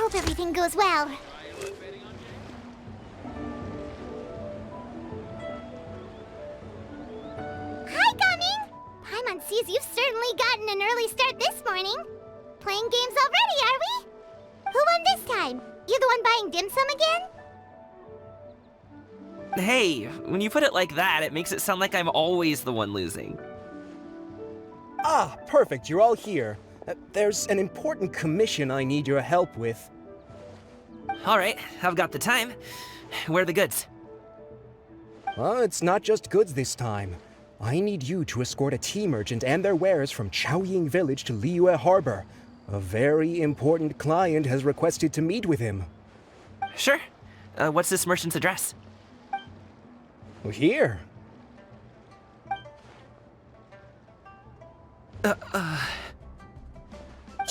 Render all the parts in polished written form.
hope everything goes well. Hi, Gumming! Paimon sees you've certainly gotten an early start this morning. Playing games already, are we? Who won this time? You the one buying dim sum again? Hey, when you put it like that, it makes it sound like I'm always the one losing. Ah, perfect, you're all here. There's an important commission I need your help with. Alright, I've got the time. Where are the goods? It's not just goods this time. I need you to escort a tea merchant and their wares from Chaoying Village to Liyue Harbor. A very important client has requested to meet with him. Sure. What's this merchant's address? Here.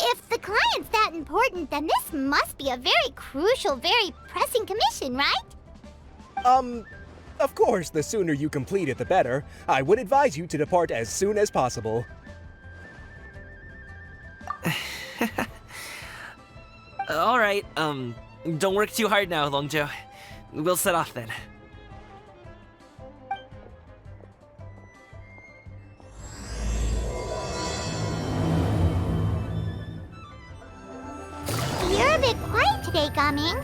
If the client's that important, then this must be a very crucial, very pressing commission, right? Of course, the sooner you complete it, the better. I would advise you to depart as soon as possible. Alright, don't work too hard now, Longjo. We'll set off then. You're a bit quiet today, Gumming.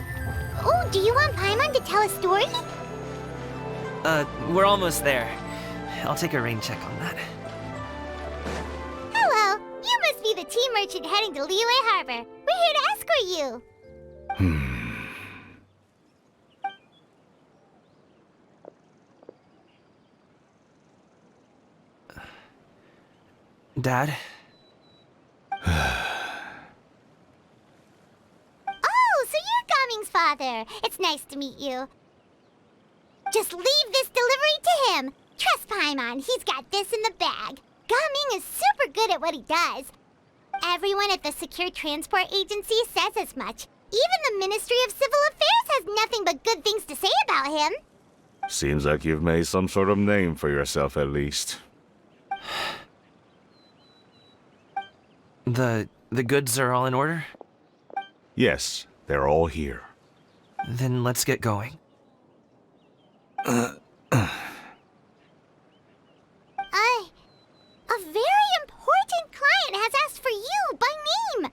Oh, do you want Paimon to tell a story? We're almost there. I'll take a rain check on that. Hello, you must be the tea merchant heading to Liyue Harbor. We're here to escort you. Dad? Oh, so you're Gumming's father. It's nice to meet you. Just leave this delivery to him. Trust Paimon, he's got this in the bag. Gumming is super good at what he does. Everyone at the Secure Transport Agency says as much. Even the Ministry of Civil Affairs has nothing but good things to say about him. Seems like you've made some sort of name for yourself at least. The goods are all in order? Yes, they're all here. Then let's get going. A very important client has asked for you by name.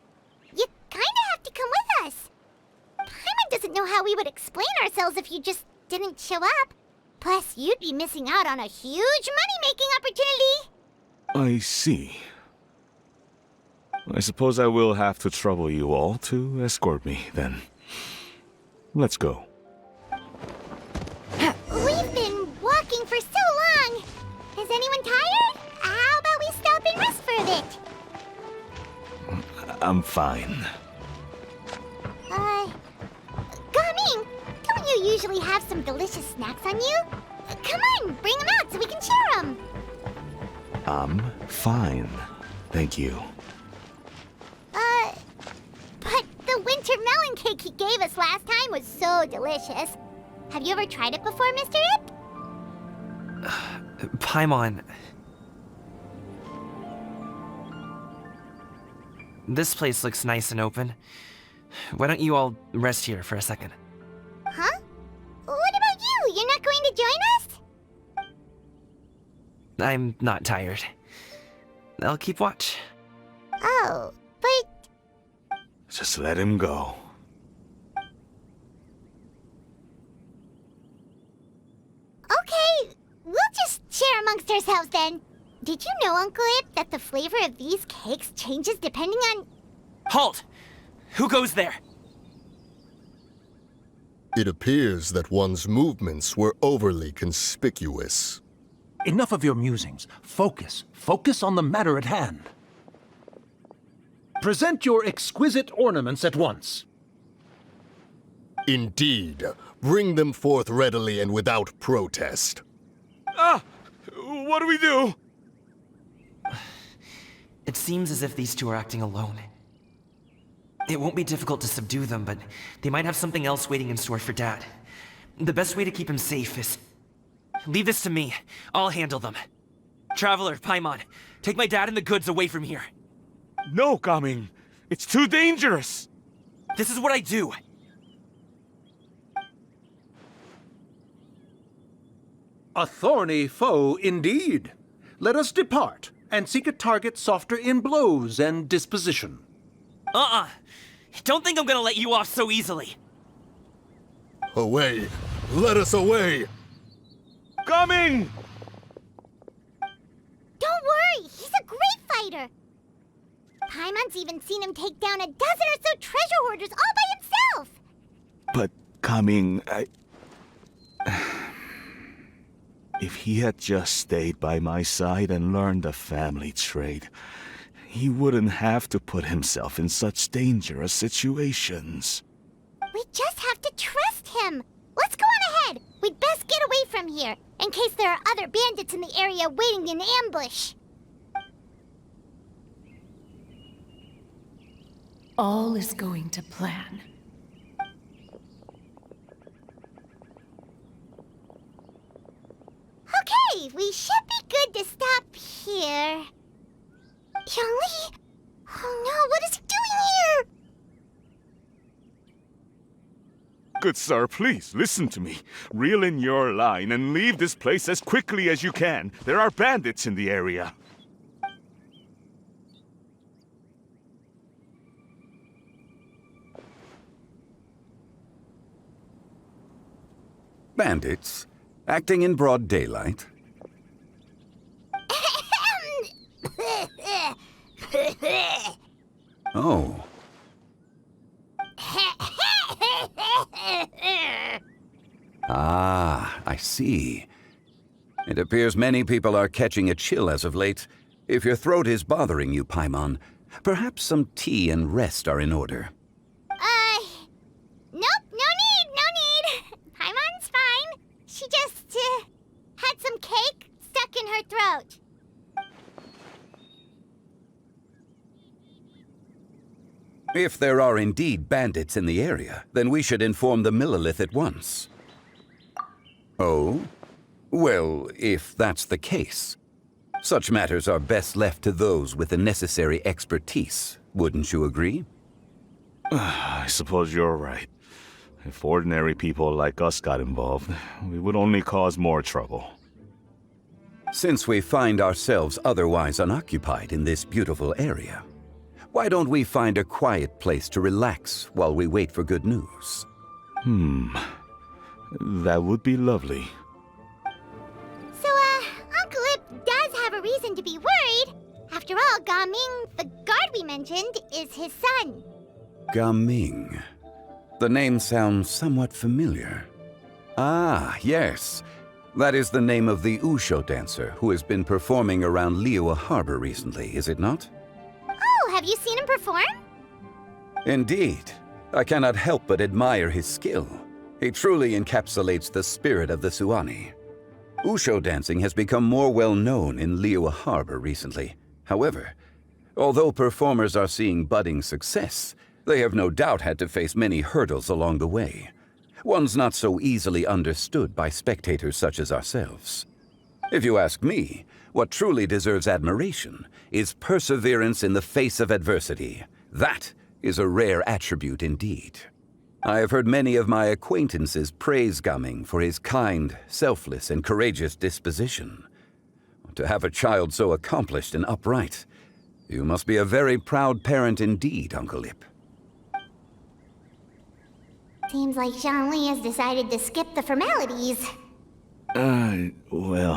You kinda have to come with us. Paimon doesn't know how we would explain ourselves if you just didn't show up. Plus, you'd be missing out on a huge money-making opportunity. I see. I suppose I will have to trouble you all to escort me, then. Let's go. We've been walking for so long. Is anyone tired? How about we stop and rest for a bit? I'm fine. Gumming, don't you usually have some delicious snacks on you? Come on, bring them out so we can share them. I'm fine. Thank you. But the winter melon cake he gave us last time was so delicious. Have you ever tried it before, Mr. Ip? Paimon. This place looks nice and open. Why don't you all rest here for a second? Huh? What about you? You're not going to join us? I'm not tired. I'll keep watch. Oh, but... Just let him go. Okay, we'll just share amongst ourselves then. Did you know, Uncle Ip, that the flavor of these cakes changes depending on... Halt! Who goes there? It appears that one's movements were overly conspicuous. Enough of your musings. Focus. Focus on the matter at hand. Present your exquisite ornaments at once. Indeed. Bring them forth readily and without protest. Ah! What do we do? It seems as if these two are acting alone. It won't be difficult to subdue them, but they might have something else waiting in store for Dad. The best way to keep him safe is... Leave this to me. I'll handle them. Traveler, Paimon, take my dad and the goods away from here. No, Gaming. It's too dangerous. This is what I do. A thorny foe indeed. Let us depart and seek a target softer in blows and disposition. Don't think I'm gonna let you off so easily. Away! Let us away! Coming! Don't worry, he's a great fighter. Paimon's even seen him take down a dozen or so treasure hoarders all by himself. But coming, If he had just stayed by my side and learned the family trade, he wouldn't have to put himself in such dangerous situations. We just have to trust him. Let's go on ahead. We'd best get away from here, in case there are other bandits in the area waiting in ambush. All is going to plan. Okay, we should be good to stop here. Yangli? Oh no, what is he doing here? Good sir, please listen to me. Reel in your line and leave this place as quickly as you can. There are bandits in the area. Bandits? Acting in broad daylight? Oh. Ah, I see. It appears many people are catching a chill as of late. If your throat is bothering you, Paimon, perhaps some tea and rest are in order. Nope, no need. Paimon's fine. She just, had some cake stuck in her throat. If there are indeed bandits in the area, then we should inform the Millilith at once. Oh? Well, if that's the case, such matters are best left to those with the necessary expertise, wouldn't you agree? I suppose you're right. If ordinary people like us got involved, we would only cause more trouble. Since we find ourselves otherwise unoccupied in this beautiful area, why don't we find a quiet place to relax while we wait for good news? That would be lovely. So, Uncle Ip does have a reason to be worried. After all, Gaming, the guard we mentioned, is his son. Gaming. The name sounds somewhat familiar. Ah, yes. That is the name of the Usho dancer who has been performing around Liyue Harbor recently, is it not? Oh, have you seen him perform? Indeed. I cannot help but admire his skill. He truly encapsulates the spirit of the Suani. Usho dancing has become more well known in Liyue Harbor recently. However, although performers are seeing budding success, they have no doubt had to face many hurdles along the way. Ones not so easily understood by spectators such as ourselves. If you ask me, what truly deserves admiration is perseverance in the face of adversity. That is a rare attribute indeed. I have heard many of my acquaintances praise Gaming for his kind, selfless, and courageous disposition. To have a child so accomplished and upright, you must be a very proud parent indeed, Uncle Ip. Seems like Zhangli has decided to skip the formalities. Well,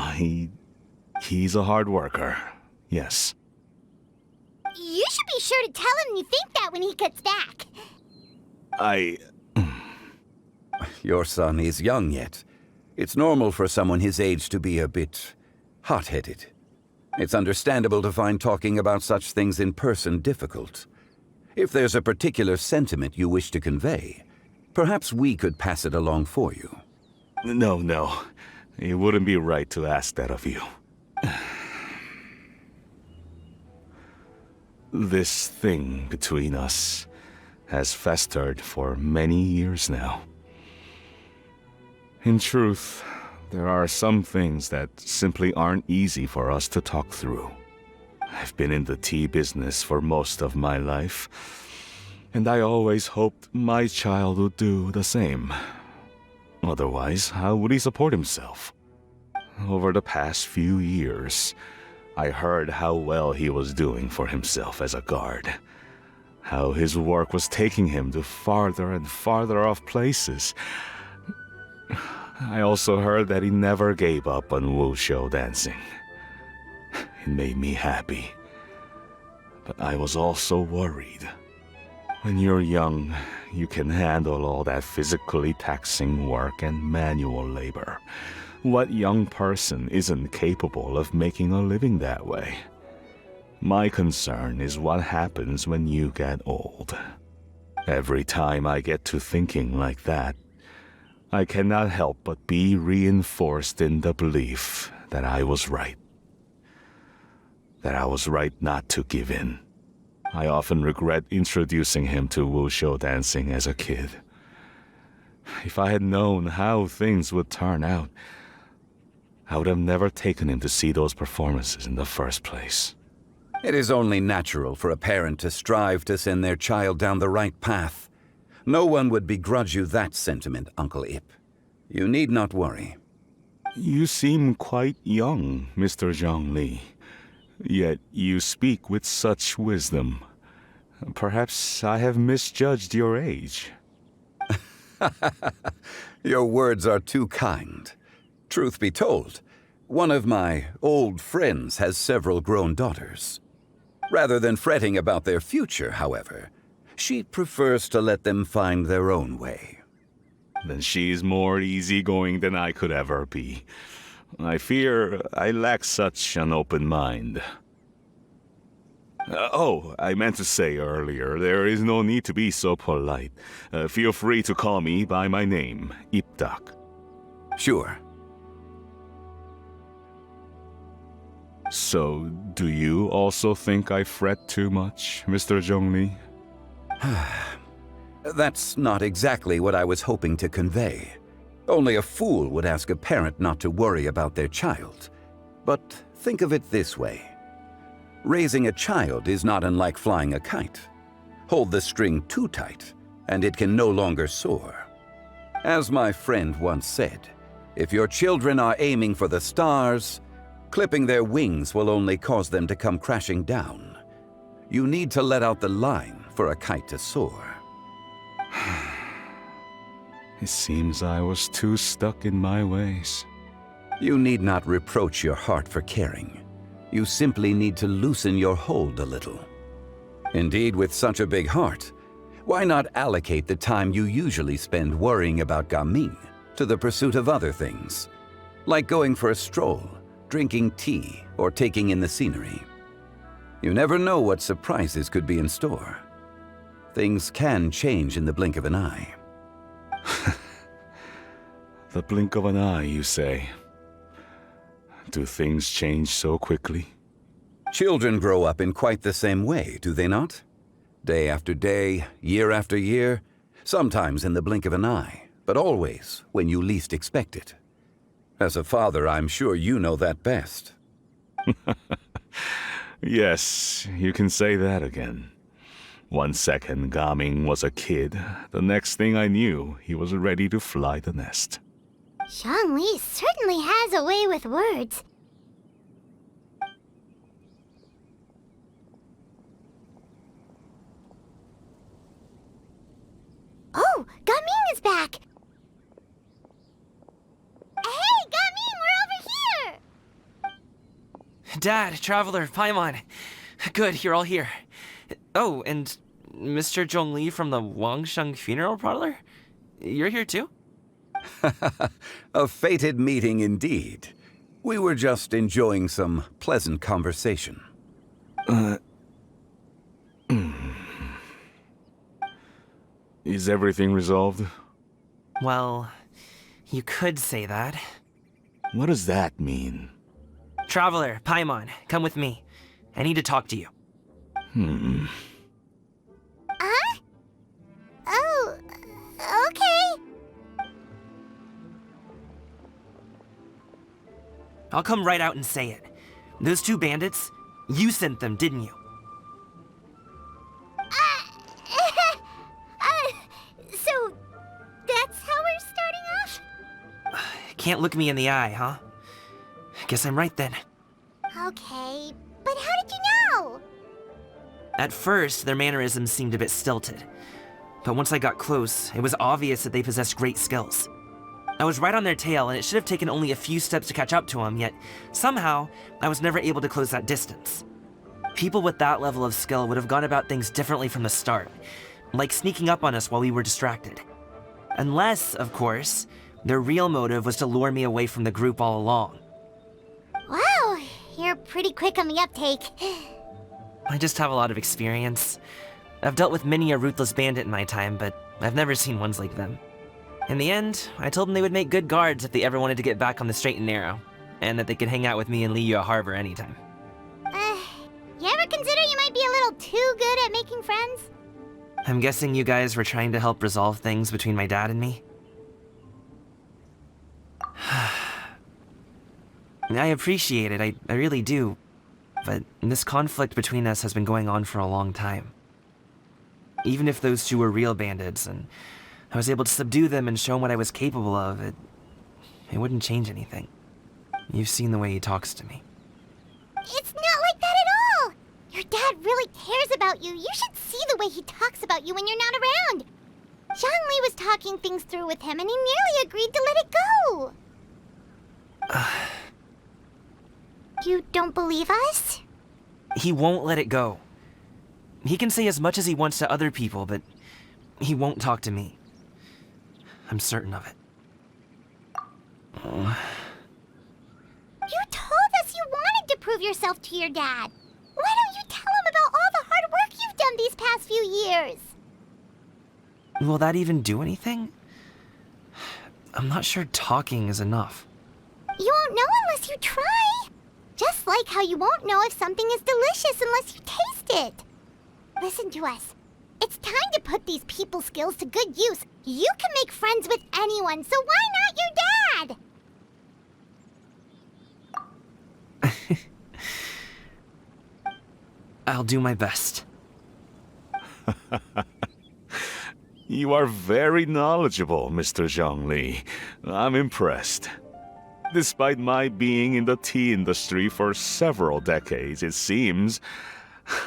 he's a hard worker. Yes. You should be sure to tell him you think that when he gets back. Your son is young yet. It's normal for someone his age to be a bit hot-headed. It's understandable to find talking about such things in person difficult. If there's a particular sentiment you wish to convey, perhaps we could pass it along for you. No. It wouldn't be right to ask that of you. This thing between us has festered for many years now. In truth, there are some things that simply aren't easy for us to talk through. I've been in the tea business for most of my life, And I always hoped my child would do the same. Otherwise, how would he support himself? Over the past few years, I heard how well he was doing for himself as a guard. How his work was taking him to farther and farther off places. I also heard that he never gave up on wushou dancing. It made me happy. But I was also worried. When you're young, you can handle all that physically taxing work and manual labor. What young person isn't capable of making a living that way? My concern is what happens when you get old. Every time I get to thinking like that, I cannot help but be reinforced in the belief that I was right. That I was right not to give in. I often regret introducing him to wushou dancing as a kid. If I had known how things would turn out, I would have never taken him to see those performances in the first place. It is only natural for a parent to strive to send their child down the right path. No one would begrudge you that sentiment, Uncle Ip. You need not worry. You seem quite young, Mr. Zhongli. Yet you speak with such wisdom. Perhaps I have misjudged your age. Your words are too kind. Truth be told, one of my old friends has several grown daughters. Rather than fretting about their future, however, she prefers to let them find their own way. Then she's more easygoing than I could ever be. I fear I lack such an open mind. I meant to say earlier, there is no need to be so polite. Feel free to call me by my name, Ipdak. Sure. So, do you also think I fret too much, Mr. Zhongli? That's not exactly what I was hoping to convey. Only a fool would ask a parent not to worry about their child. But think of it this way. Raising a child is not unlike flying a kite. Hold the string too tight, and it can no longer soar. As my friend once said, if your children are aiming for the stars, clipping their wings will only cause them to come crashing down. You need to let out the line for a kite to soar. It seems I was too stuck in my ways. You need not reproach your heart for caring. You simply need to loosen your hold a little. Indeed, with such a big heart, why not allocate the time you usually spend worrying about Gaming to the pursuit of other things, like going for a stroll, drinking tea, or taking in the scenery? You never know what surprises could be in store. Things can change in the blink of an eye. The blink of an eye, you say? Do things change so quickly? Children grow up in quite the same way, do they not? Day after day, year after year, sometimes in the blink of an eye, but always when you least expect it. As a father, I'm sure you know that best. Yes, you can say that again. 1 second, Gaming was a kid. The next thing I knew, he was ready to fly the nest. Zhongli certainly has a way with words. Oh, Gaming is back! Hey, Gaming, we're over here! Dad, Traveler, Paimon. Good, you're all here. Oh, and Mr. Zhongli from the Wangsheng Funeral Parlor? You're here too? A fated meeting indeed. We were just enjoying some pleasant conversation. Is everything resolved? Well, you could say that. What does that mean? Traveler, Paimon, come with me. I need to talk to you. Huh? Oh, okay. I'll come right out and say it. Those two bandits, you sent them, didn't you? can't look me in the eye, huh? Guess I'm right then. Okay, but how did you know? At first, their mannerisms seemed a bit stilted. But once I got close, it was obvious that they possessed great skills. I was right on their tail, and it should have taken only a few steps to catch up to them, yet somehow, I was never able to close that distance. People with that level of skill would have gone about things differently from the start, like sneaking up on us while we were distracted. Unless, of course, their real motive was to lure me away from the group all along. Wow, you're pretty quick on the uptake. I just have a lot of experience. I've dealt with many a ruthless bandit in my time, but I've never seen ones like them. In the end, I told them they would make good guards if they ever wanted to get back on the straight and narrow, and that they could hang out with me in Liyue Harbor anytime. You ever consider you might be a little too good at making friends? I'm guessing you guys were trying to help resolve things between my dad and me? I appreciate it, I really do. But this conflict between us has been going on for a long time. Even if those two were real bandits, and I was able to subdue them and show him what I was capable of, it wouldn't change anything. You've seen the way he talks to me. It's not like that at all! Your dad really cares about you. You should see the way he talks about you when you're not around. Zhongli was talking things through with him, and he nearly agreed to let it go. You don't believe us? He won't let it go. He can say as much as he wants to other people, but he won't talk to me. I'm certain of it. You told us you wanted to prove yourself to your dad. Why don't you tell him about all the hard work you've done these past few years? Will that even do anything? I'm not sure talking is enough. You won't know unless you try. Just like how you won't know if something is delicious unless you taste it. Listen to us. It's time to put these people skills to good use. You can make friends with anyone, so why not your dad? I'll do my best. You are very knowledgeable, Mr. Zhongli. I'm impressed. Despite my being in the tea industry for several decades, it seems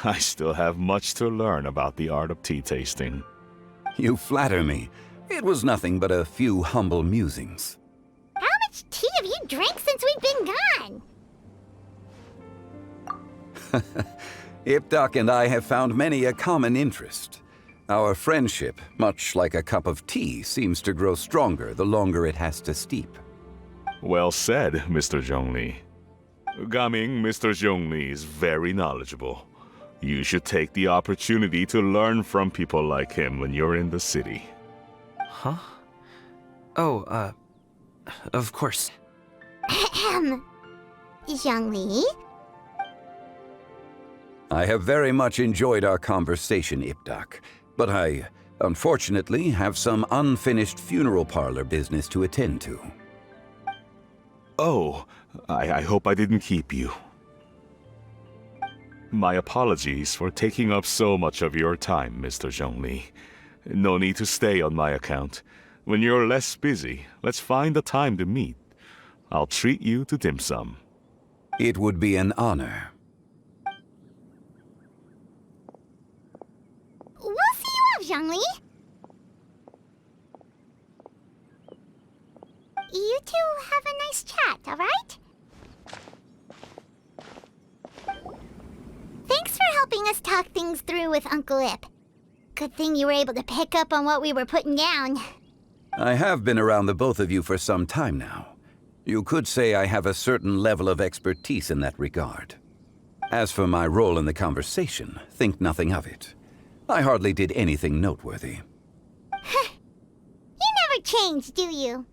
I still have much to learn about the art of tea tasting. You flatter me. It was nothing but a few humble musings. How much tea have you drank since we've been gone? Ipdak and I have found many a common interest. Our friendship, much like a cup of tea, seems to grow stronger the longer it has to steep. Well said, Mr. Zhongli. Gaming, Mr. Zhongli is very knowledgeable. You should take the opportunity to learn from people like him when you're in the city. Huh? Oh, of course. Ahem. Zhongli? I have very much enjoyed our conversation, Ipdak, but I, unfortunately, have some unfinished funeral parlor business to attend to. Oh, I hope I didn't keep you. My apologies for taking up so much of your time, Mr. Zhongli. No need to stay on my account. When you're less busy, let's find a time to meet. I'll treat you to dim sum. It would be an honor. We'll see you off, Zhongli. You two have a nice chat, all right? Thanks for helping us talk things through with Uncle Ip. Good thing you were able to pick up on what we were putting down. I have been around the both of you for some time now. You could say I have a certain level of expertise in that regard. As for my role in the conversation, think nothing of it. I hardly did anything noteworthy. You never change, do you?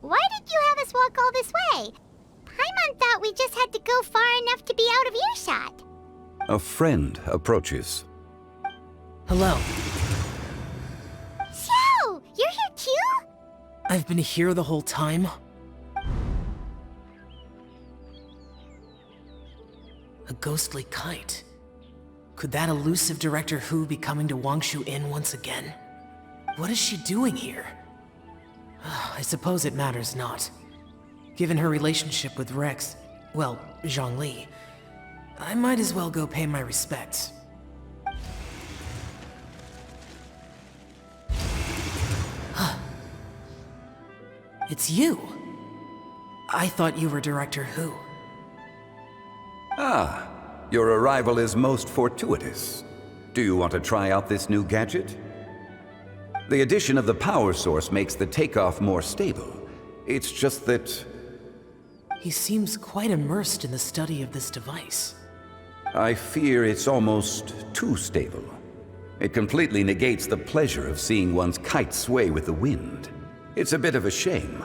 Why did you have us walk all this way? Paimon thought we just had to go far enough to be out of earshot. A friend approaches. Hello. So, you're here too? I've been here the whole time. A ghostly kite. Could that elusive Director Hu be coming to Wangshu Inn once again? What is she doing here? I suppose it matters not. Given her relationship with Rex, well, Zhongli, I might as well go pay my respects. It's you. I thought you were Director Who. Ah, your arrival is most fortuitous. Do you want to try out this new gadget? The addition of the power source makes the takeoff more stable. It's just that... He seems quite immersed in the study of this device. I fear it's almost too stable. It completely negates the pleasure of seeing one's kite sway with the wind. It's a bit of a shame.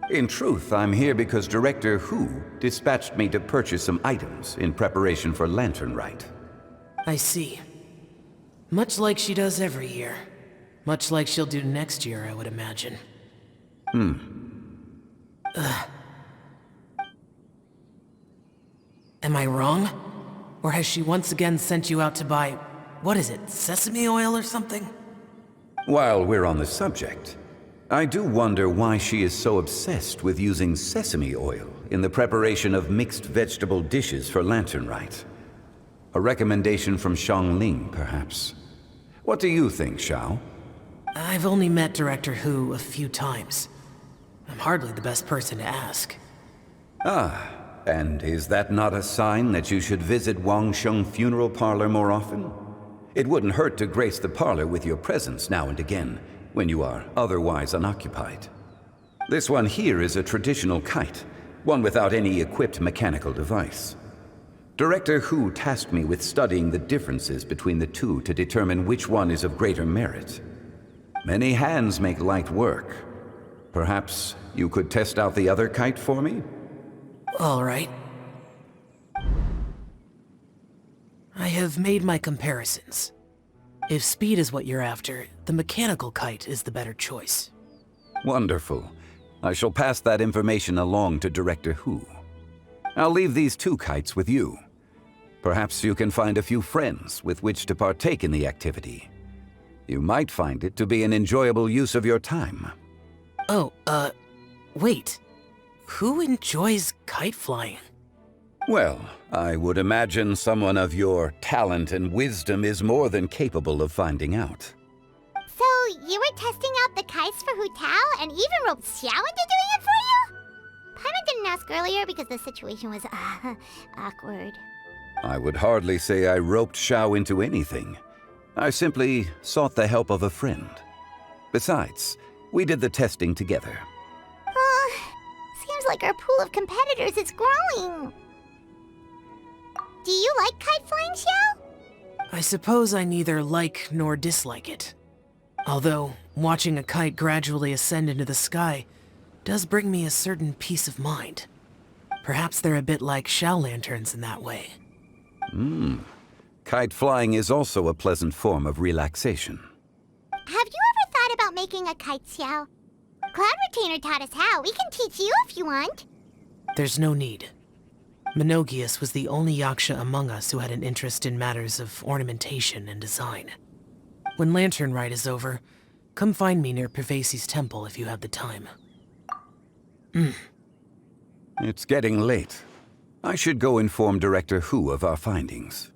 In truth, I'm here because Director Who dispatched me to purchase some items in preparation for Lantern Rite. I see. Much like she does every year. Much like she'll do next year, I would imagine. Am I wrong? Or has she once again sent you out to buy, what is it, sesame oil or something? While we're on the subject, I do wonder why she is so obsessed with using sesame oil in the preparation of mixed vegetable dishes for Lantern Rite. A recommendation from Xiangling, perhaps. What do you think, Xiao? I've only met Director Who a few times. I'm hardly the best person to ask. Ah, and is that not a sign that you should visit Wangsheng Funeral Parlor more often? It wouldn't hurt to grace the parlor with your presence now and again, when you are otherwise unoccupied. This one here is a traditional kite, one without any equipped mechanical device. Director Who tasked me with studying the differences between the two to determine which one is of greater merit. Many hands make light work. Perhaps you could test out the other kite for me? All right. I have made my comparisons. If speed is what you're after, the mechanical kite is the better choice. Wonderful. I shall pass that information along to Director Who. I'll leave these two kites with you. Perhaps you can find a few friends with which to partake in the activity. You might find it to be an enjoyable use of your time. Oh, wait. Who enjoys kite flying? Well, I would imagine someone of your talent and wisdom is more than capable of finding out. So, you were testing out the kites for Hu Tao and even roped Xiao into doing it for you? Paimon didn't ask earlier because the situation was, awkward. I would hardly say I roped Xiao into anything. I simply sought the help of a friend. Besides, we did the testing together. Seems like our pool of competitors is growing. Do you like kite flying, Xiao? I suppose I neither like nor dislike it. Although, watching a kite gradually ascend into the sky does bring me a certain peace of mind. Perhaps they're a bit like shell lanterns in that way. Kite flying is also a pleasant form of relaxation. Have you ever thought about making a kite, Xiao? Cloud Retainer taught us how. We can teach you if you want. There's no need. Menogius was the only Yaksha among us who had an interest in matters of ornamentation and design. When Lantern Rite is over, come find me near Pervasi's temple if you have the time. It's getting late. I should go inform Director Who of our findings.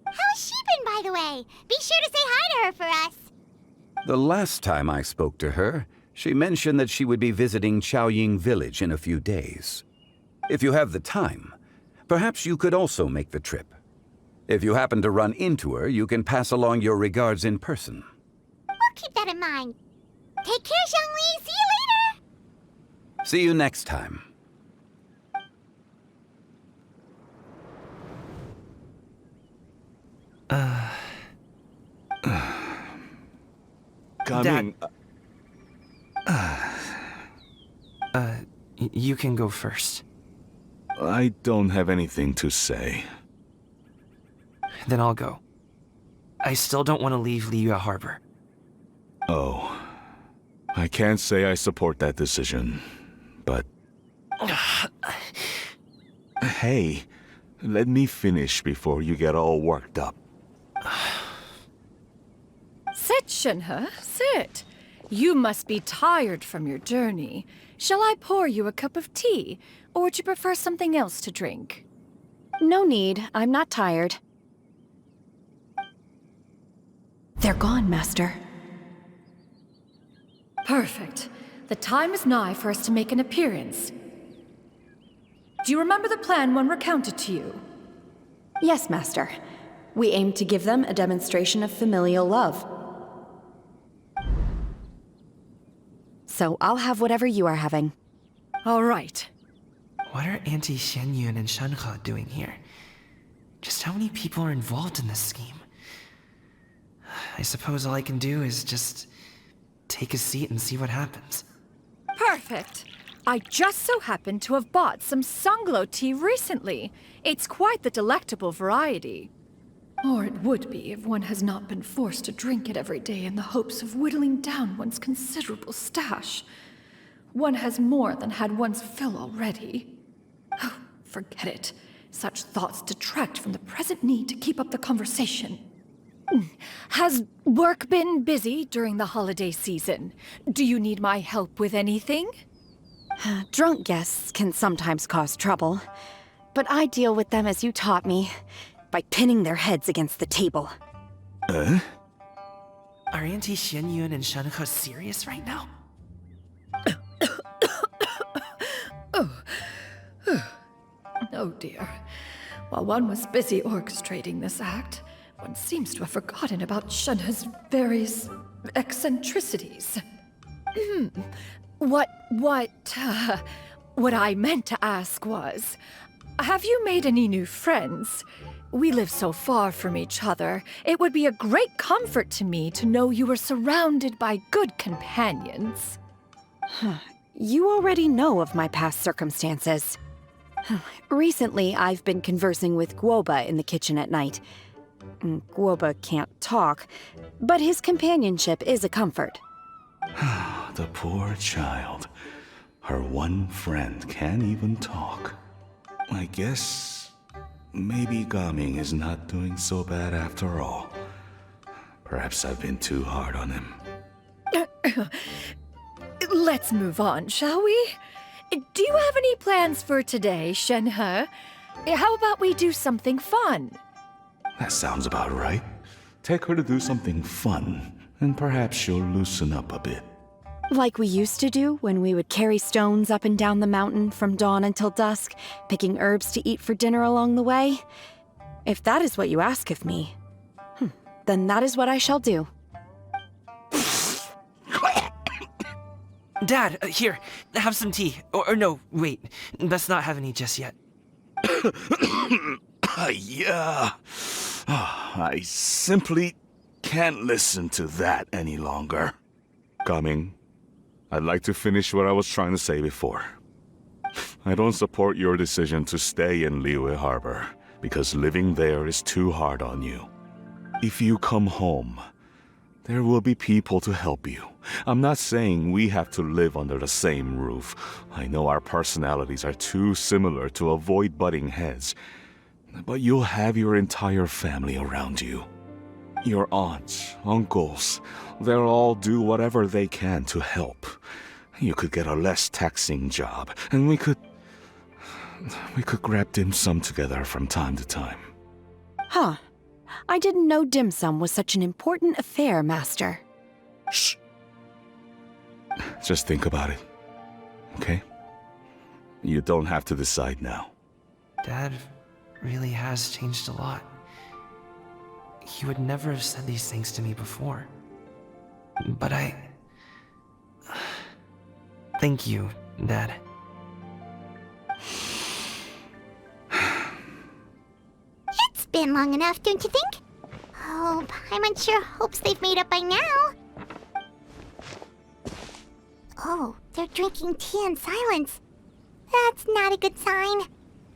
How's she been, by the way? Be sure to say hi to her for us. The last time I spoke to her, she mentioned that she would be visiting Chaoying Village in a few days. If you have the time, perhaps you could also make the trip. If you happen to run into her, you can pass along your regards in person. We'll keep that in mind. Take care, Zhongli. See you later. See you next time. Coming. You can go first. I don't have anything to say. Then I'll go. I still don't want to leave Liyue Harbor. Oh. I can't say I support that decision, but... Hey, let me finish before you get all worked up. Sit, Shinhe, sit. You must be tired from your journey. Shall I pour you a cup of tea, or would you prefer something else to drink? No need. I'm not tired. They're gone, Master. Perfect. The time is nigh for us to make an appearance. Do you remember the plan when recounted to you? Yes, Master. We aim to give them a demonstration of familial love. So I'll have whatever you are having. All right. What are Auntie Xianyun and Shenhe doing here? Just how many people are involved in this scheme? I suppose all I can do is just take a seat and see what happens. Perfect. I just so happen to have bought some Sunglow tea recently. It's quite the delectable variety. Or it would be if one has not been forced to drink it every day in the hopes of whittling down one's considerable stash. One has more than had one's fill already. Oh, forget it. Such thoughts detract from the present need to keep up the conversation. Has work been busy during the holiday season? Do you need my help with anything? Drunk guests can sometimes cause trouble, but I deal with them as you taught me, by pinning their heads against the table. Are Auntie Xianyun and Shenhe serious right now? Oh dear. While one was busy orchestrating this act, one seems to have forgotten about Shenhe's various eccentricities. What I meant to ask was, have you made any new friends? We live so far from each other. It would be a great comfort to me to know you were surrounded by good companions. You already know of my past circumstances. Recently, I've been conversing with Guoba in the kitchen at night. Guoba can't talk, but his companionship is a comfort. The poor child. Her one friend can't even talk. I guess maybe Gaming is not doing so bad after all. Perhaps I've been too hard on him. Let's move on, shall we? Do you have any plans for today, Shenhe? How about we do something fun? That sounds about right. Take her to do something fun, and perhaps she'll loosen up a bit. Like we used to do when we would carry stones up and down the mountain from dawn until dusk, picking herbs to eat for dinner along the way. If that is what you ask of me, then that is what I shall do. Dad, here, have some tea. Or no, wait, let's not have any just yet. Yeah. I simply can't listen to that any longer. Coming. I'd like to finish what I was trying to say before. I don't support your decision to stay in Liyue Harbor, because living there is too hard on you. If you come home, there will be people to help you. I'm not saying we have to live under the same roof. I know our personalities are too similar to avoid butting heads. But you'll have your entire family around you. Your aunts, uncles, they'll all do whatever they can to help. You could get a less taxing job, and we could grab dim sum together from time to time. Huh. I didn't know dim sum was such an important affair, Master. Shh. Just think about it, okay? You don't have to decide now. Dad really has changed a lot. He would never have said these things to me before. But thank you, Dad. It's been long enough, don't you think? Oh, Paimon sure hopes they've made up by now. Oh, they're drinking tea in silence. That's not a good sign.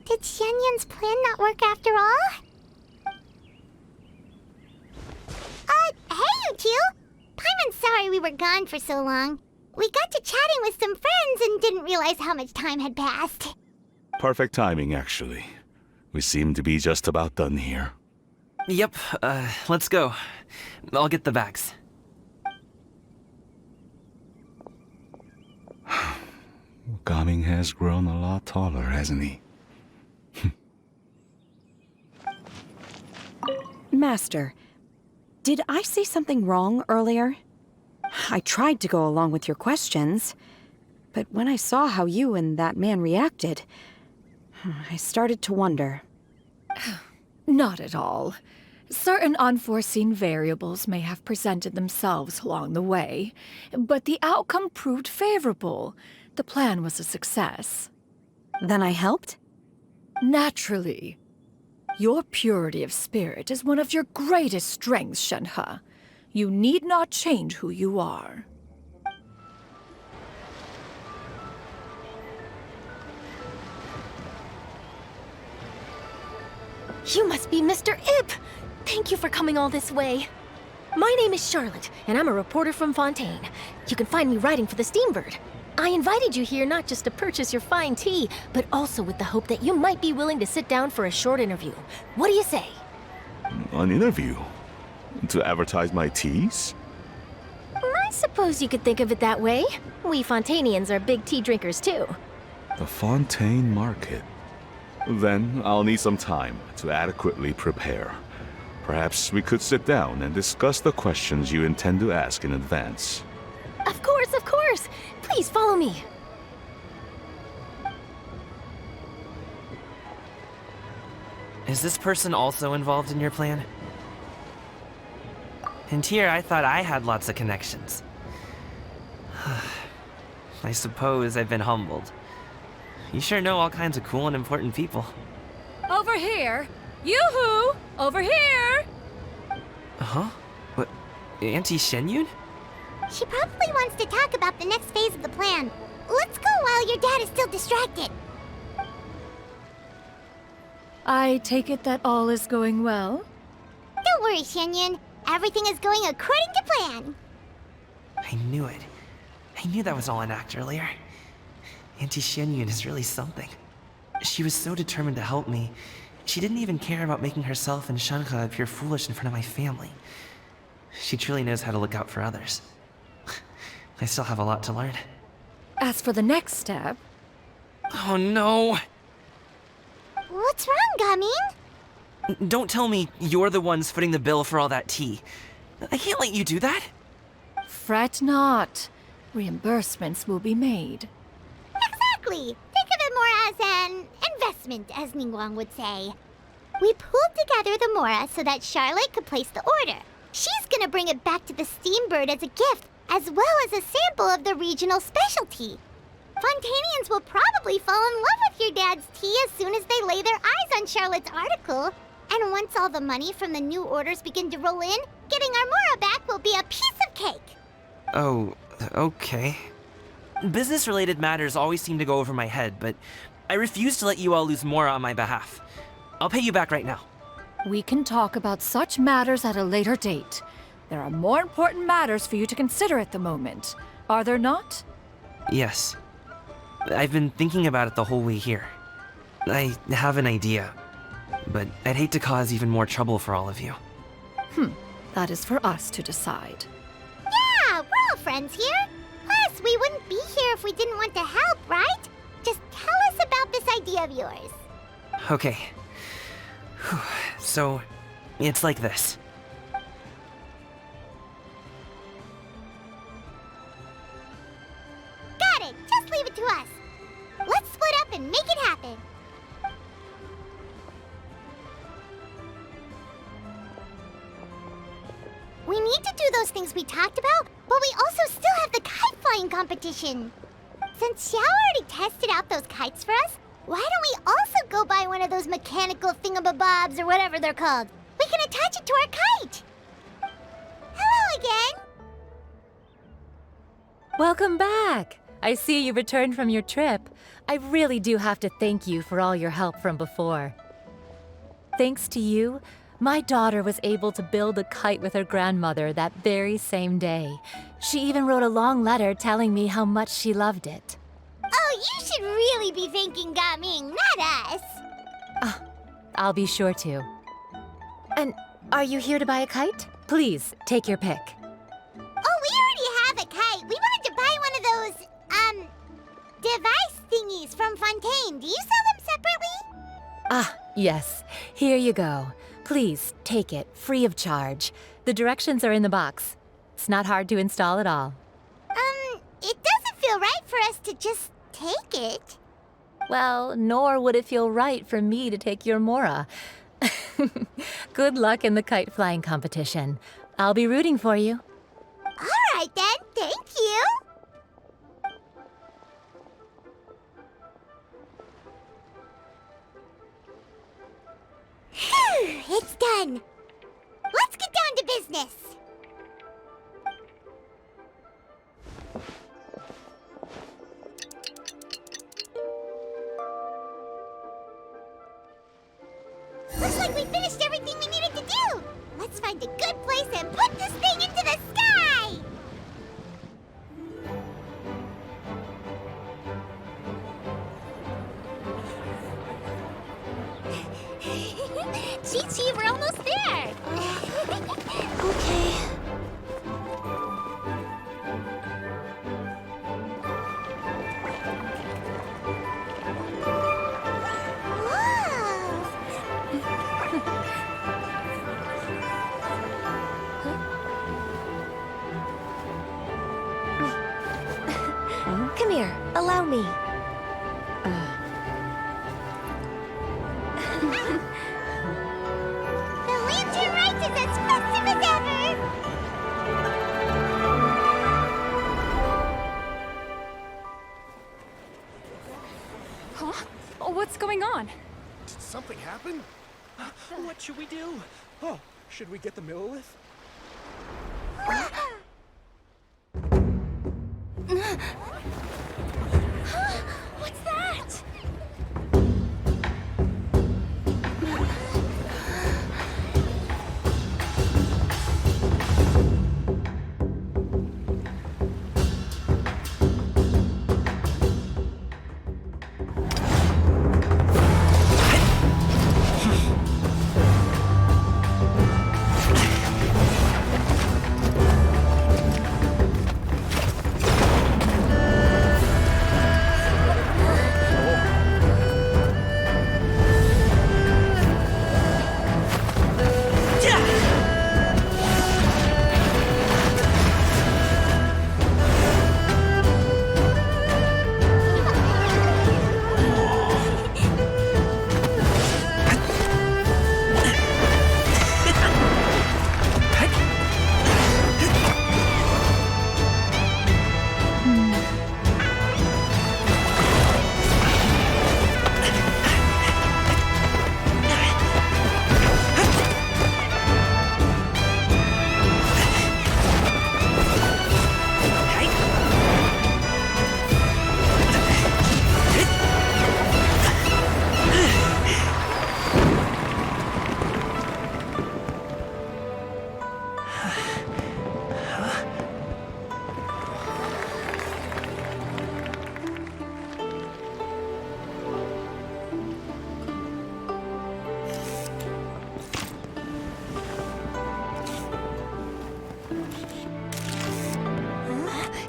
Did Xianyun's plan not work after all? Hey, you two! Paimon's sorry we were gone for so long. We got to chatting with some friends and didn't realize how much time had passed. Perfect timing, actually. We seem to be just about done here. Yep, let's go. I'll get the bags. Gaming has grown a lot taller, hasn't he? Master, did I say something wrong earlier? I tried to go along with your questions, but when I saw how you and that man reacted, I started to wonder. Not at all. Certain unforeseen variables may have presented themselves along the way, but the outcome proved favorable. The plan was a success. Then I helped? Naturally. Your purity of spirit is one of your greatest strengths, Shenhe. You need not change who you are. You must be Mr. Ip! Thank you for coming all this way. My name is Charlotte, and I'm a reporter from Fontaine. You can find me writing for the Steambird. I invited you here not just to purchase your fine tea, but also with the hope that you might be willing to sit down for a short interview. What do you say? An interview? To advertise my teas? I suppose you could think of it that way. We Fontainians are big tea drinkers too. The Fontaine Market. Then I'll need some time to adequately prepare. Perhaps we could sit down and discuss the questions you intend to ask in advance. Of course, of course! Please follow me. Is this person also involved in your plan? And here I thought I had lots of connections. I suppose I've been humbled. You sure know all kinds of cool and important people. Over here! Yoo-hoo! Over here! Huh? What? Auntie Shenyun? She probably wants to talk about the next phase of the plan. Let's go while your dad is still distracted. I take it that all is going well? Don't worry, Shenyun. Everything is going according to plan. I knew it. I knew that was all an act earlier. Auntie Shenyun is really something. She was so determined to help me. She didn't even care about making herself and Shenhe appear foolish in front of my family. She truly knows how to look out for others. I still have a lot to learn. As for the next step... Oh no! What's wrong, Gaming? Don't tell me you're the ones footing the bill for all that tea. I can't let you do that. Fret not. Reimbursements will be made. Exactly. Think of it more as an investment, as Ningguang would say. We pooled together the Mora so that Charlotte could place the order. She's gonna bring it back to the Steambird as a gift, as well as a sample of the regional specialty. Fontainians will probably fall in love with your dad's tea as soon as they lay their eyes on Charlotte's article. And once all the money from the new orders begin to roll in, getting our Mora back will be a piece of cake. Oh, okay. Business-related matters always seem to go over my head, but I refuse to let you all lose more on my behalf. I'll pay you back right now. We can talk about such matters at a later date. There are more important matters for you to consider at the moment, are there not? Yes. I've been thinking about it the whole way here. I have an idea, but I'd hate to cause even more trouble for all of you. That is for us to decide. Yeah, we're all friends here. Plus, we wouldn't be here if we didn't want to help, right? Just tell us about this idea of yours. Okay. Whew. So, it's like this. Got it. Just leave it to us. Let's split up and make it happen. We need to do those things we talked about, but we also still have the kite flying competition. Since Xiao already tested out those kites for us, why don't we also go buy one of those mechanical thingamabobs or whatever they're called? We can attach it to our kite. Hello again. Welcome back. I see you returned from your trip. I really do have to thank you for all your help from before. Thanks to you, my daughter was able to build a kite with her grandmother that very same day. She even wrote a long letter telling me how much she loved it. Oh, you should really be thanking Gaming, not us. I'll be sure to. And are you here to buy a kite? Please, take your pick. Oh, we already have a kite. We wanted to buy one of those, Fontaine. Do you sell them separately? Ah, yes. Here you go. Please, take it, free of charge. The directions are in the box. It's not hard to install at all. It doesn't feel right for us to just take it. Well, nor would it feel right for me to take your Mora. Good luck in the kite flying competition. I'll be rooting for you. All right then, thank you. Phew, it's done. Let's get down to business. Looks like we finished everything we needed to do. Let's find a good place and put this thing into the sky. Chi-Chi, we're almost there. Okay. Come here, allow me. The lantern rite is as festive as ever! Huh? Oh, what's going on? Did something happen? What should we do? Oh, should we get the Millilith? What's that?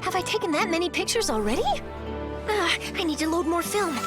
Have I taken that many pictures already? I need to load more film.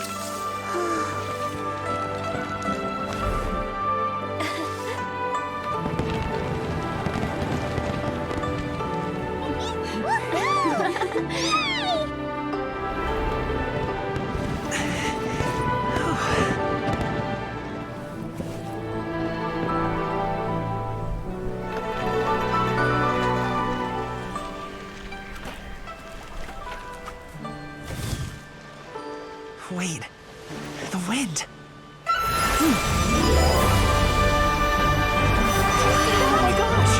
Wait, the wind. Oh my gosh!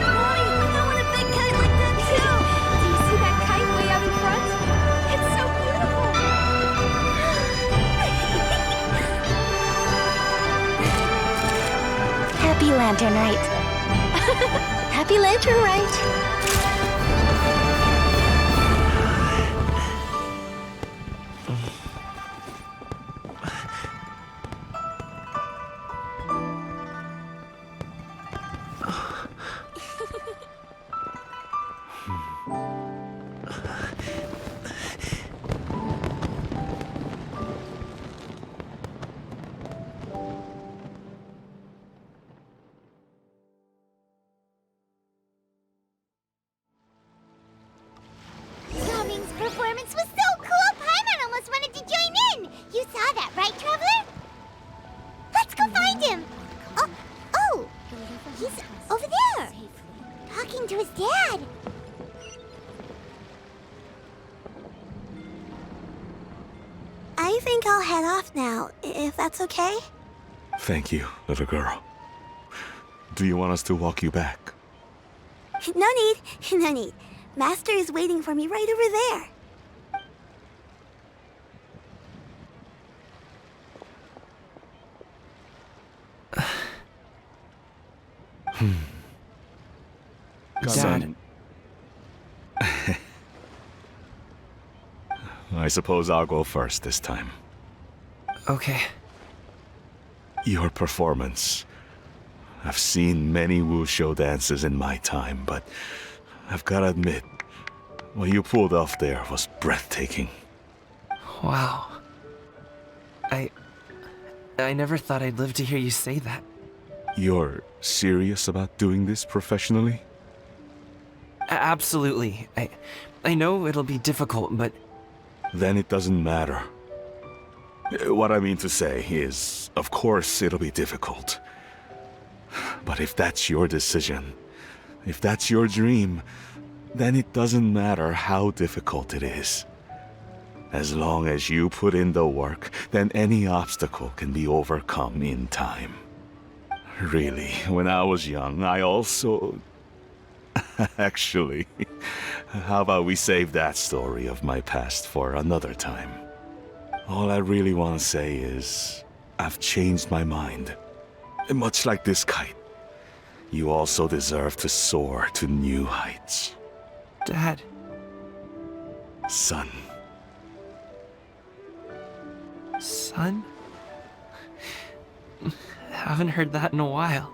Mommy, I want a big kite like that too! Do you see that kite way out in front? It's so beautiful! Happy Lantern Rite. Happy Lantern Rite. off now, if that's okay? Thank you, little girl. Do you want us to walk you back? No need, no need. Master is waiting for me right over there. Dad. I suppose I'll go first this time. Okay. Your performance. I've seen many wushou dances in my time, but I've gotta admit, what you pulled off there was breathtaking. Wow. I never thought I'd live to hear you say that. You're serious about doing this professionally? Absolutely. I know it'll be difficult, but... Then it doesn't matter. What I mean to say is, of course it'll be difficult. But if that's your decision, if that's your dream, then it doesn't matter how difficult it is. As long as you put in the work, then any obstacle can be overcome in time. Really, when I was young, I also... Actually, how about we save that story of my past for another time? All I really want to say is, I've changed my mind. Much like this kite, you also deserve to soar to new heights. Dad. Son. Son? Haven't heard that in a while.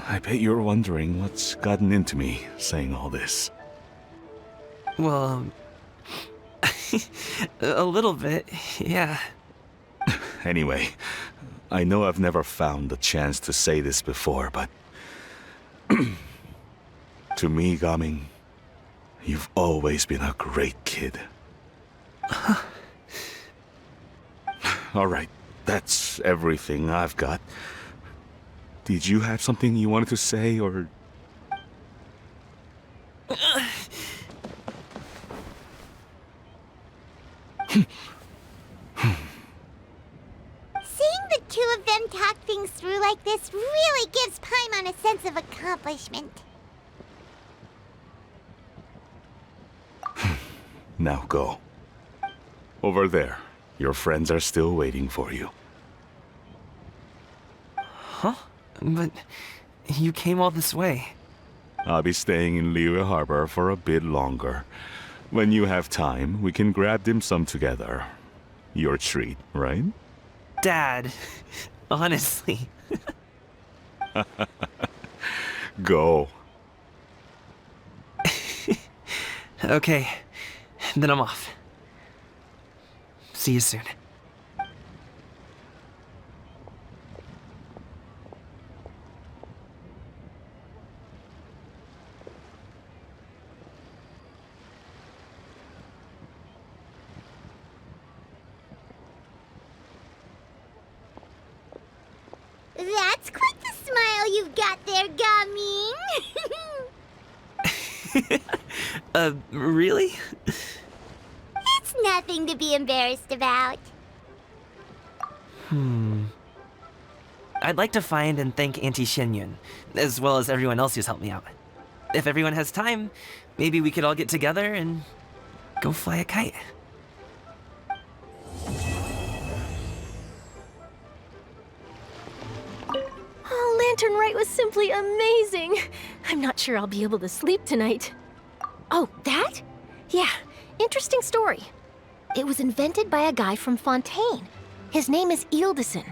I bet you're wondering what's gotten into me saying all this. Well, a little bit, yeah. Anyway, I know I've never found the chance to say this before, but... to me, Gaming, you've always been a great kid. Alright, that's everything I've got. Did you have something you wanted to say, or...? Seeing the two of them talk things through like this really gives Paimon a sense of accomplishment. Now go. Over there. Your friends are still waiting for you. Huh? But you came all this way. I'll be staying in Liyue Harbor for a bit longer. When you have time, we can grab dim sum together. Your treat, right? Dad, honestly. Go. Okay, then I'm off. See you soon. That's quite the smile you've got there, Gaming. Really? It's nothing to be embarrassed about. I'd like to find and thank Auntie Xinyun, as well as everyone else who's helped me out. If everyone has time, maybe we could all get together and go fly a kite. Oh, Lantern Rite was simply amazing. I'm not sure I'll be able to sleep tonight. Oh, that? Yeah, interesting story. It was invented by a guy from Fontaine. His name is Ildison.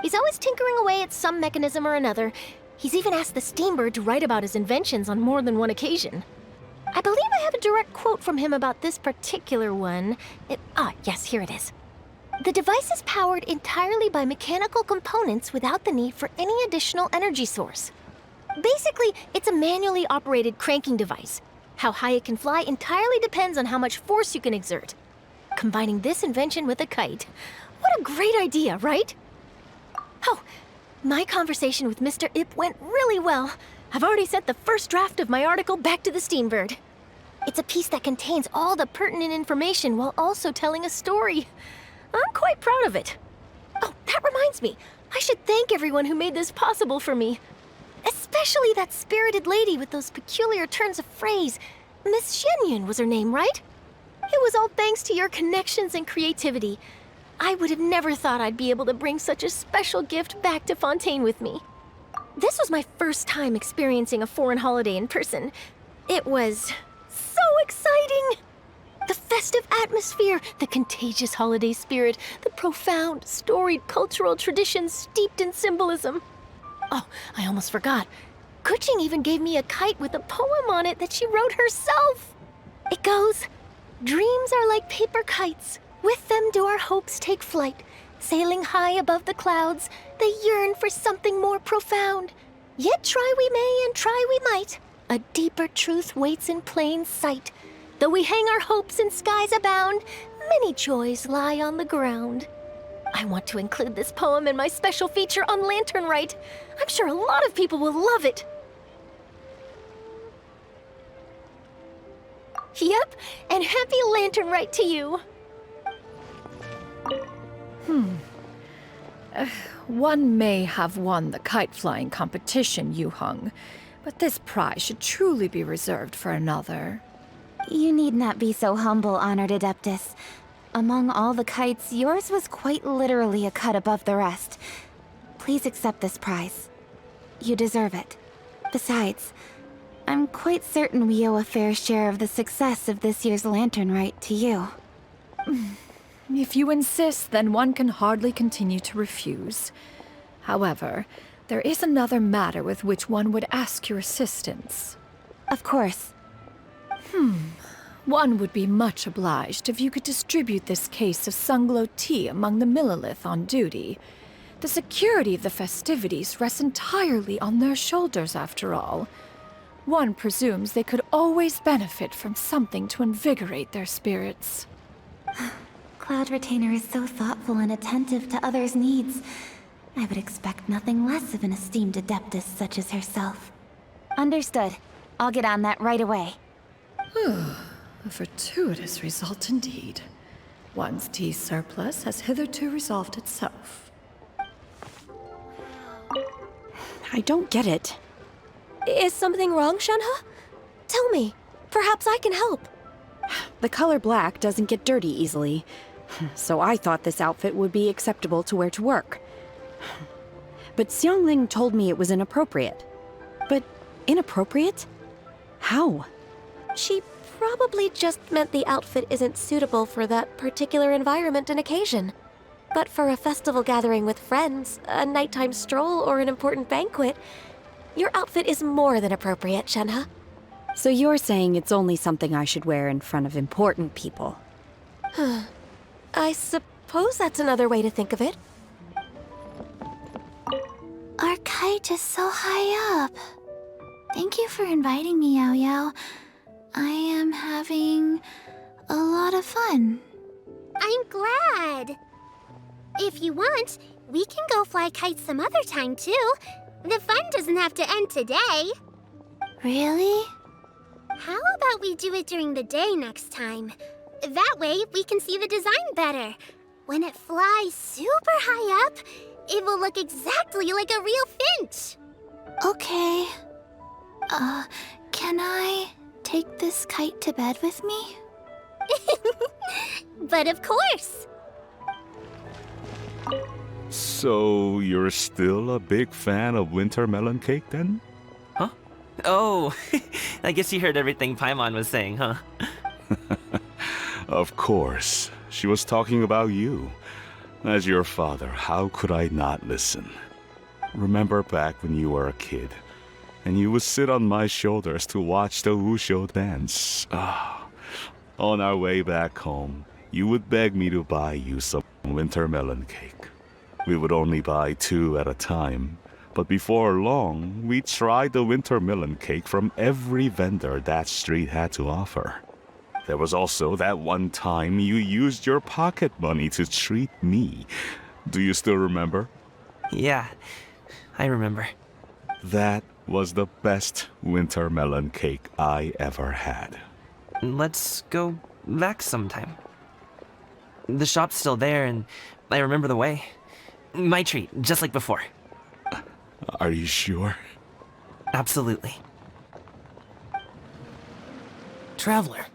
He's always tinkering away at some mechanism or another. He's even asked the Steambird to write about his inventions on more than one occasion. I believe I have a direct quote from him about this particular one. Yes, here it is. The device is powered entirely by mechanical components without the need for any additional energy source. Basically, it's a manually operated cranking device. How high it can fly entirely depends on how much force you can exert. Combining this invention with a kite. What a great idea, right? Oh, my conversation with Mr. Ip went really well. I've already sent the first draft of my article back to the Steambird. It's a piece that contains all the pertinent information while also telling a story. I'm quite proud of it. Oh, that reminds me. I should thank everyone who made this possible for me. Especially that spirited lady with those peculiar turns of phrase. Miss Shenyun was her name, right? It was all thanks to your connections and creativity. I would have never thought I'd be able to bring such a special gift back to Fontaine with me. This was my first time experiencing a foreign holiday in person. It was so exciting! The festive atmosphere, the contagious holiday spirit, the profound, storied cultural traditions steeped in symbolism. Oh, I almost forgot. Kuching even gave me a kite with a poem on it that she wrote herself. It goes, "Dreams are like paper kites. With them do our hopes take flight. Sailing high above the clouds, they yearn for something more profound. Yet try we may and try we might. A deeper truth waits in plain sight. Though we hang our hopes in skies abound, many joys lie on the ground." I want to include this poem in my special feature on Lantern Rite. I'm sure a lot of people will love it. Yep, and happy Lantern Rite to you. One may have won the kite flying competition, Yu Hung, but this prize should truly be reserved for another. You need not be so humble, Honored Adeptus. Among all the kites, yours was quite literally a cut above the rest. Please accept this prize. You deserve it. Besides, I'm quite certain we owe a fair share of the success of this year's Lantern Rite to you. If you insist, then one can hardly continue to refuse. However, there is another matter with which one would ask your assistance. Of course. One would be much obliged if you could distribute this case of Sunglow tea among the Millilith on duty. The security of the festivities rests entirely on their shoulders, after all. One presumes they could always benefit from something to invigorate their spirits. Cloud Retainer is so thoughtful and attentive to others' needs. I would expect nothing less of an esteemed Adeptus such as herself. Understood. I'll get on that right away. A fortuitous result indeed. One's tea surplus has hitherto resolved itself. I don't get it. Is something wrong, Shenhe? Tell me. Perhaps I can help. The color black doesn't get dirty easily, so I thought this outfit would be acceptable to wear to work. But Xiangling told me it was inappropriate. But inappropriate? How? She probably just meant the outfit isn't suitable for that particular environment and occasion. But for a festival gathering with friends, a nighttime stroll, or an important banquet, your outfit is more than appropriate, Shenhe. So you're saying it's only something I should wear in front of important people? I suppose that's another way to think of it. Our kite is so high up. Thank you for inviting me, Yao Yao. I am having a lot of fun. I'm glad. If you want, we can go fly kites some other time, too. The fun doesn't have to end today. Really? How about we do it during the day next time? That way, we can see the design better. When it flies super high up, it will look exactly like a real finch. Okay. Can I take this kite to bed with me? But of course. So, you're still a big fan of winter melon cake then? Huh? Oh, I guess you heard everything Paimon was saying, huh? Of course. She was talking about you. As your father, how could I not listen? Remember back when you were a kid, and you would sit on my shoulders to watch the Wushu dance. On our way back home, you would beg me to buy you some winter melon cake. We would only buy 2 at a time, but before long, we tried the winter melon cake from every vendor that street had to offer. There was also that one time you used your pocket money to treat me. Do you still remember? Yeah, I remember. That was the best winter melon cake I ever had. Let's go back sometime. The shop's still there, and I remember the way. My treat, just like before. Are you sure? Absolutely. Traveler.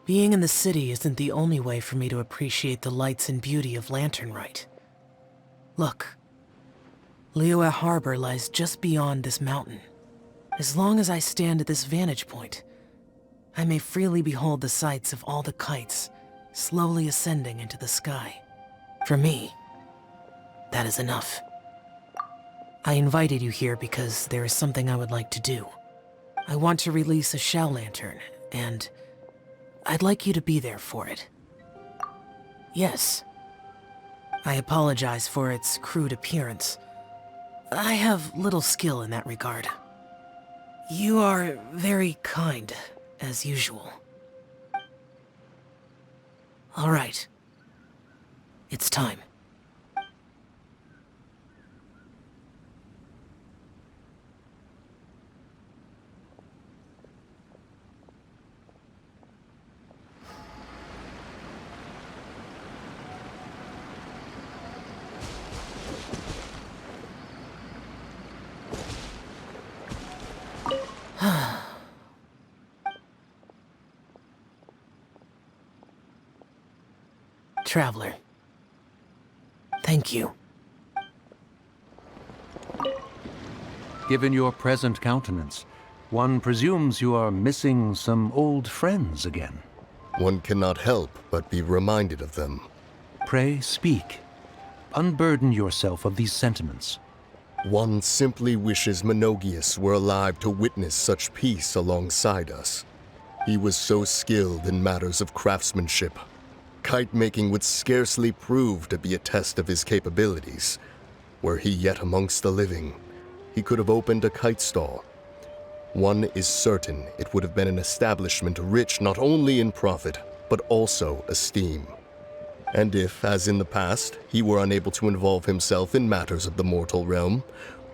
Being in the city isn't the only way for me to appreciate the lights and beauty of Lantern Rite. Look. Liyue Harbor lies just beyond this mountain. As long as I stand at this vantage point, I may freely behold the sights of all the kites slowly ascending into the sky. For me, that is enough. I invited you here because there is something I would like to do. I want to release a shell lantern, and I'd like you to be there for it. Yes. I apologize for its crude appearance. I have little skill in that regard. You are very kind, as usual. All right. It's time. Traveler. Thank you. Given your present countenance, one presumes you are missing some old friends again. One cannot help but be reminded of them. Pray speak. Unburden yourself of these sentiments. One simply wishes Menogias were alive to witness such peace alongside us. He was so skilled in matters of craftsmanship. Kite-making would scarcely prove to be a test of his capabilities. Were he yet amongst the living, he could have opened a kite stall. One is certain it would have been an establishment rich not only in profit, but also esteem. And if, as in the past, he were unable to involve himself in matters of the mortal realm,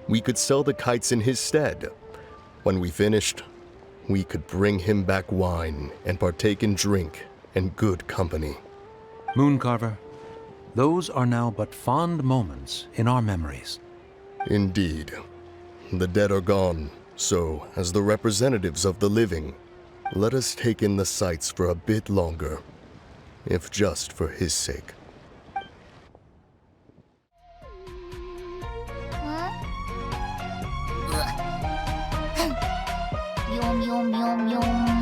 we could sell the kites in his stead. When we finished, we could bring him back wine and partake in drink and good company. Mooncarver, those are now but fond moments in our memories. Indeed. The dead are gone, so, as the representatives of the living, let us take in the sights for a bit longer, if just for his sake. Yum, yum, yum, yum.